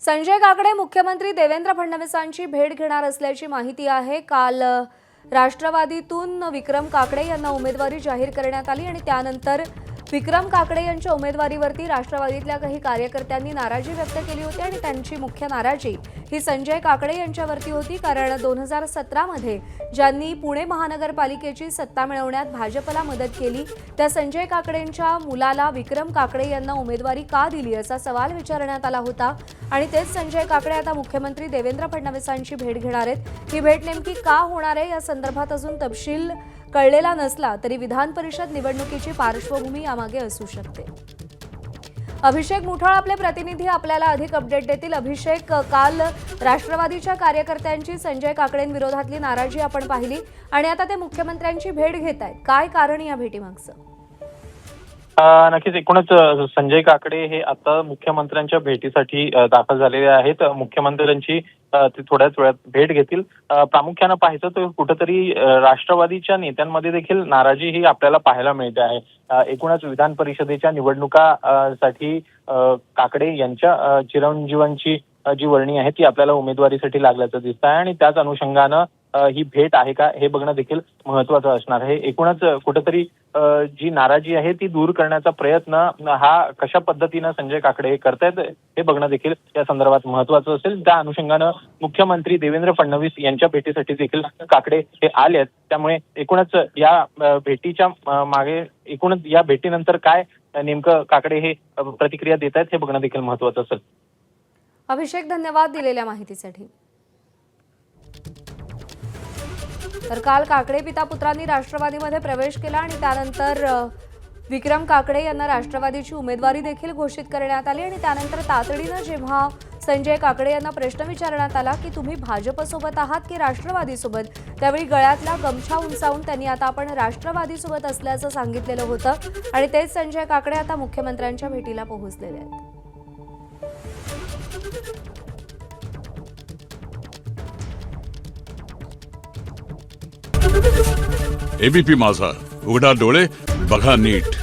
संजय काकडे मुख्यमंत्री देवेंद्र फडणवीसांची भेट घेणार असल्याची माहिती आहे। काल राष्ट्रवादीतून विक्रम काकडे यांना उमेदवारी जाहीर करण्यात आली आणि त्यानंतर विक्रम काकडे यांच्या उमेदवारीवरती राष्ट्रवादीतल्या काही कार्यकर्त्यांनी नाराजी व्यक्त केली होती आणि त्यांची मुख्य नाराजी ही संजय काकडे यांच्यावरती होती। कारण 2017 मध्ये ज्यांनी पुणे महानगरपालिकेची सत्ता मिळवण्यात भाजपला मदत केली त्या संजय काकडेंच्या मुलाला विक्रम काकडे यांना उमेदवारी का दिली असा सवाल विचारण्यात आला होता आणि तेच संजय काकडे आता मुख्यमंत्री देवेंद्र फडणवीसांची भेट घेणार आहेत। ही भेट नेमकी का होणार आहे या संदर्भात अजून तपशील कळलेला नसला तरी विधान परिषद निवडणुकीची पार्श्वभूमी यामागे असू शकते। अभिषेक मुठाळ आपले प्रतिनिधी आपल्याला अधिक अपडेट देतील। अभिषेक, काल राष्ट्रवादीच्या कार्यकर्त्यांची संजय काकडेंविरोधातली नाराजी आपण पाहिली आणि आता ते मुख्यमंत्र्यांची भेट घेत आहेत, काय कारण या भेटीमागचं? नक्कीच एकूणच संजय काकडे हे आता मुख्यमंत्र्यांच्या भेटीसाठी दाखल झालेले आहेत। मुख्यमंत्र्यांची ते थोड्याच वेळात भेट घेतील। प्रामुख्यानं पाहायचं तर कुठेतरी राष्ट्रवादीच्या नेत्यांमध्ये देखील नाराजी ही आपल्याला पाहायला मिळते आहे। एकूणच विधान परिषदेच्या निवडणुका साठी काकडे यांच्या चिरंजीवांची जी वर्णी आहे ती आपल्याला उमेदवारीसाठी लागल्याचं दिसत आहे आणि त्याच अनुषंगानं ही भेट आहे का हे बघणं देखील महत्त्वाचं असणार आहे। एकूणच कुठेतरी जी नाराजी आहे ती दूर करण्याचा प्रयत्न हा कशा पद्धतीनं संजय काकडे करतायत हे बघणं देखील या संदर्भात महत्त्वाचं असेल। त्या अनुषंगानं मुख्यमंत्री देवेंद्र फडणवीस यांच्या भेटीसाठी देखील काकडे हे आले आहेत। त्यामुळे एकूणच या भेटीच्या मागे एकूणच या भेटीनंतर काय नेमकं काकडे हे प्रतिक्रिया देत आहेत हे बघणं देखील महत्त्वाचं असेल। अभिषेक, धन्यवाद दिलेल्या माहितीसाठी। तर काल काकडे पिता पुत्रांनी राष्ट्रवादीमध्ये प्रवेश केला आणि त्यानंतर विक्रम काकडे यांना राष्ट्रवादीची उमेदवारी देखील घोषित करण्यात आली आणि त्यानंतर तातडीनं जेव्हा संजय काकडे यांना प्रश्न विचारण्यात आला की तुम्ही भाजपसोबत आहात की राष्ट्रवादीसोबत, त्यावेळी गळ्यातला गमछा उंचावून त्यांनी आता आपण राष्ट्रवादीसोबत असल्याचं सांगितलेलं होतं आणि तेच संजय काकडे आता मुख्यमंत्र्यांच्या भेटीला पोहोचलेले आहेत। एबीपी माझा, उघडा डोळे बघा नीट।